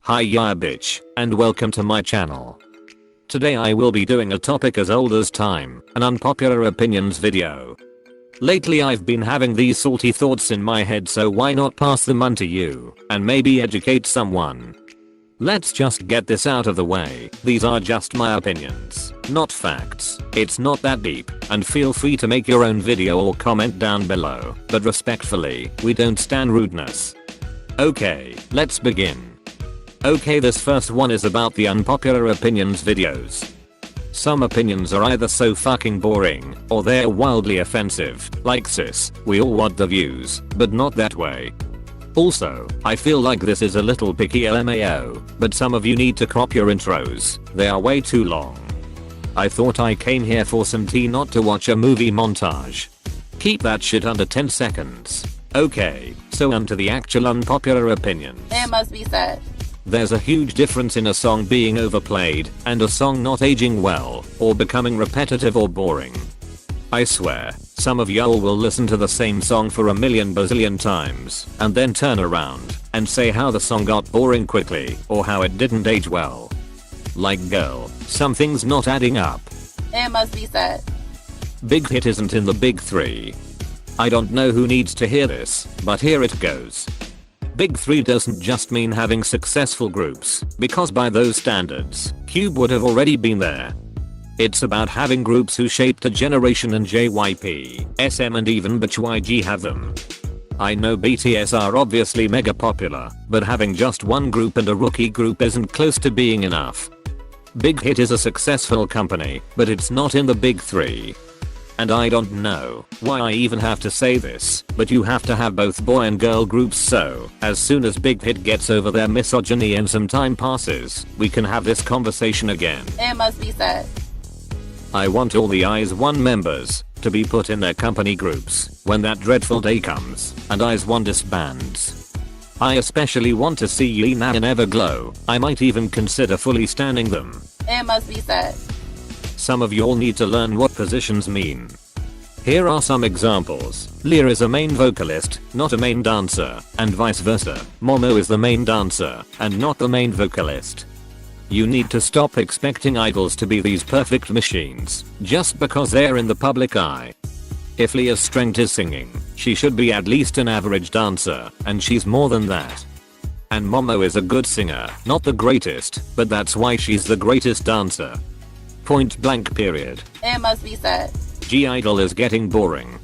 Hi ya bitch, and welcome to my channel. Today I will be doing a topic as old as time, an unpopular opinions video. Lately I've been having these salty thoughts in my head, so why not pass them on to you, and maybe educate someone. Let's just get this out of the way. These are just my opinions, not facts. It's not that deep, and feel free to make your own video or comment down below, but respectfully, we don't stand rudeness. Okay, let's begin. Okay, this first one is about the unpopular opinions videos. Some opinions are either so fucking boring, or they're wildly offensive, like sis, we all want the views, but not that way. Also, I feel like this is a little picky LMAO, but some of you need to crop your intros, they are way too long. I thought I came here for some tea, not to watch a movie montage. Keep that shit under 10 seconds. Okay, so on to the actual unpopular opinions. It must be said. There's a huge difference in a song being overplayed and a song not aging well, or becoming repetitive or boring. I swear, some of y'all will listen to the same song for a million bazillion times, and then turn around and say how the song got boring quickly, or how it didn't age well. Like girl, something's not adding up. It must be said. Big Hit isn't in the big three. I don't know who needs to hear this, but here it goes. Big 3 doesn't just mean having successful groups, because by those standards, Cube would have already been there. It's about having groups who shaped a generation, and JYP, SM and even BTS have them. I know BTS are obviously mega popular, but having just one group and a rookie group isn't close to being enough. Big Hit is a successful company, but it's not in the big 3. And I don't know why I even have to say this, but you have to have both boy and girl groups, so as soon as Big Hit gets over their misogyny and some time passes, we can have this conversation again. It must be said. I want all the IZ*ONE members to be put in their company groups when that dreadful day comes and IZ*ONE disbands. I especially want to see Lena and Everglow. I might even consider fully standing them. It must be said. Some of y'all need to learn what positions mean. Here are some examples. Leah is a main vocalist, not a main dancer, and vice versa. Momo is the main dancer, and not the main vocalist. You need to stop expecting idols to be these perfect machines, just because they're in the public eye. If Leah's strength is singing, she should be at least an average dancer, and she's more than that. And Momo is a good singer, not the greatest, but that's why she's the greatest dancer. Point blank period. It must be said. G-Idol is getting boring.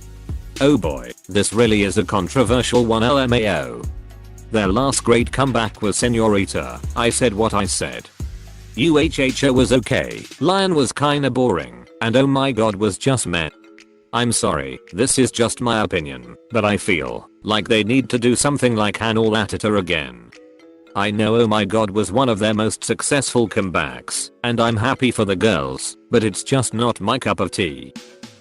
Oh boy, this really is a controversial one, LMAO. Their last great comeback was Senorita. I said what I said. UHHO was okay, Lion was kinda boring, and Oh My God was just meh. I'm sorry, this is just my opinion, but I feel like they need to do something like Han or Latita again. I know Oh My God was one of their most successful comebacks, and I'm happy for the girls, but it's just not my cup of tea.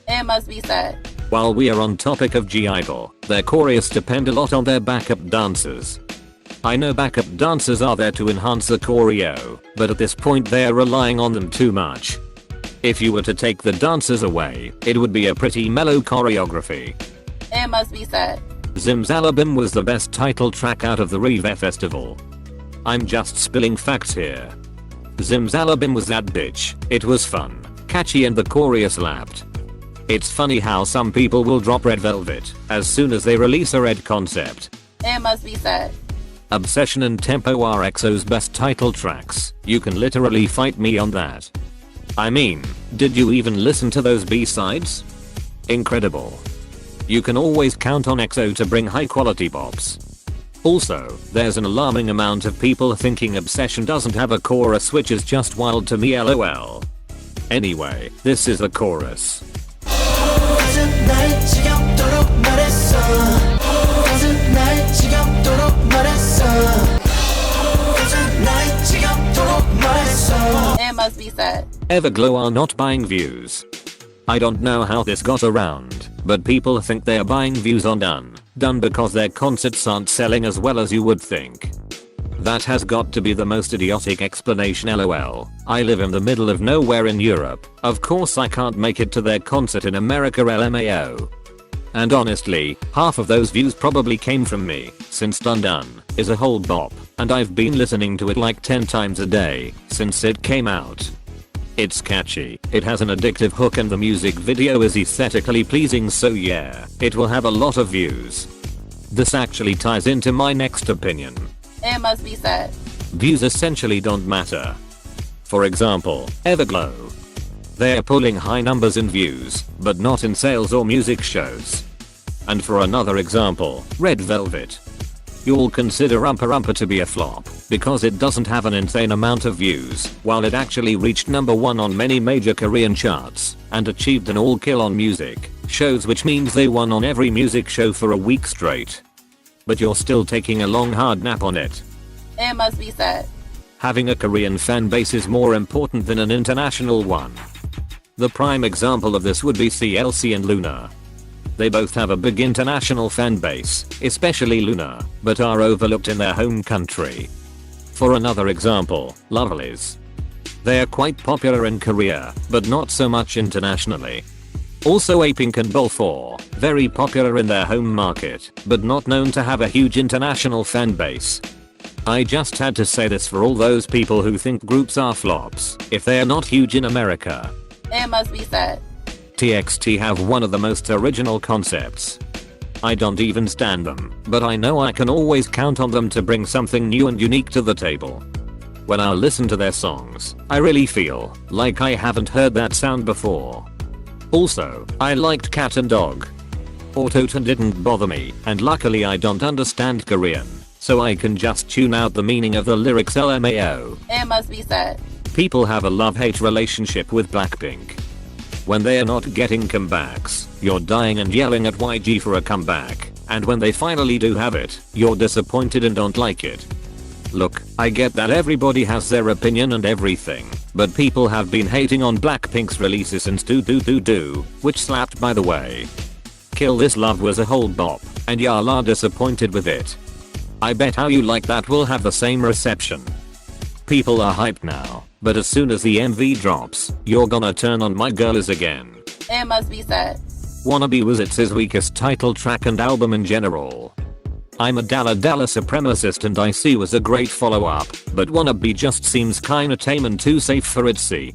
It must be said. While we are on topic of G-Idol, their choreos depend a lot on their backup dancers. I know backup dancers are there to enhance the choreo, but at this point they are relying on them too much. If you were to take the dancers away, it would be a pretty mellow choreography. It must be said. Zimzalabim was the best title track out of the Rive Festival. I'm just spilling facts here. Zimzalabim was that bitch. It was fun, catchy, and the choreo slapped. It's funny how some people will drop Red Velvet as soon as they release a Red concept. It must be said. Obsession and Tempo are EXO's best title tracks. You can literally fight me on that. I mean, did you even listen to those B-sides? Incredible. You can always count on EXO to bring high quality bops. Also, there's an alarming amount of people thinking Obsession doesn't have a chorus, which is just wild to me, lol. Anyway, this is the chorus. It must be said. Everglow are not buying views. I don't know how this got around, but people think they're buying views on Done because their concerts aren't selling as well as you would think. That has got to be the most idiotic explanation, lol. I live in the middle of nowhere in Europe. Of course I can't make it to their concert in America, LMAO. And honestly, half of those views probably came from me, since Dun Dun is a whole bop, and I've been listening to it like 10 times a day since it came out. It's catchy, it has an addictive hook, and the music video is aesthetically pleasing, so yeah, it will have a lot of views. This actually ties into my next opinion. It must be said. Views essentially don't matter. For example, Everglow. They're pulling high numbers in views, but not in sales or music shows. And for another example, Red Velvet. You'll consider Umpa Umpa to be a flop because it doesn't have an insane amount of views, while it actually reached #1 on many major Korean charts and achieved an all-kill on music shows, which means they won on every music show for a week straight. But you're still taking a long hard nap on it. It must be said. Having a Korean fan base is more important than an international one. The prime example of this would be CLC and Luna. They both have a big international fan base, especially Luna, but are overlooked in their home country. For another example, Lovelyz. They are quite popular in Korea, but not so much internationally. Also Apink and Ball4, very popular in their home market, but not known to have a huge international fan base. I just had to say this for all those people who think groups are flops if they are not huge in America. It must be said. TXT have one of the most original concepts. I don't even stand them, but I know I can always count on them to bring something new and unique to the table. When I listen to their songs, I really feel like I haven't heard that sound before. Also, I liked Cat and Dog. Autotune didn't bother me, and luckily I don't understand Korean, so I can just tune out the meaning of the lyrics LMAO. It must be said. People have a love-hate relationship with Blackpink. When they are not getting comebacks, you're dying and yelling at YG for a comeback, and when they finally do have it, you're disappointed and don't like it. Look, I get that everybody has their opinion and everything, but people have been hating on Blackpink's releases since Do, which slapped by the way. Kill This Love was a whole bop, and y'all are disappointed with it. I bet How You Like That will have the same reception. People are hyped now, but as soon as the MV drops, you're gonna turn on My Girl Is again. It must be said. Wannabe was its weakest title track and album in general. I'm a Dalla supremacist and I See was a great follow-up, but Wannabe just seems kinda tame and too safe for its C.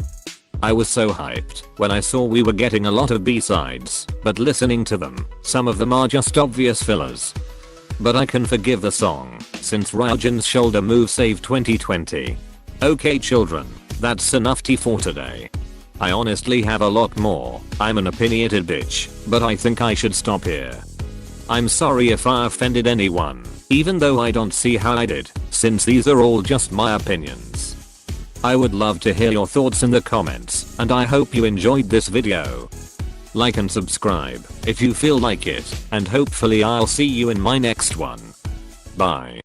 I was so hyped when I saw we were getting a lot of B-sides, but listening to them, some of them are just obvious fillers. But I can forgive the song, since Ryujin's shoulder move saved 2020. Okay children, that's enough tea for today. I honestly have a lot more. I'm an opinionated bitch, but I think I should stop here. I'm sorry if I offended anyone, even though I don't see how I did, since these are all just my opinions. I would love to hear your thoughts in the comments, and I hope you enjoyed this video. Like and subscribe if you feel like it, and hopefully I'll see you in my next one. Bye.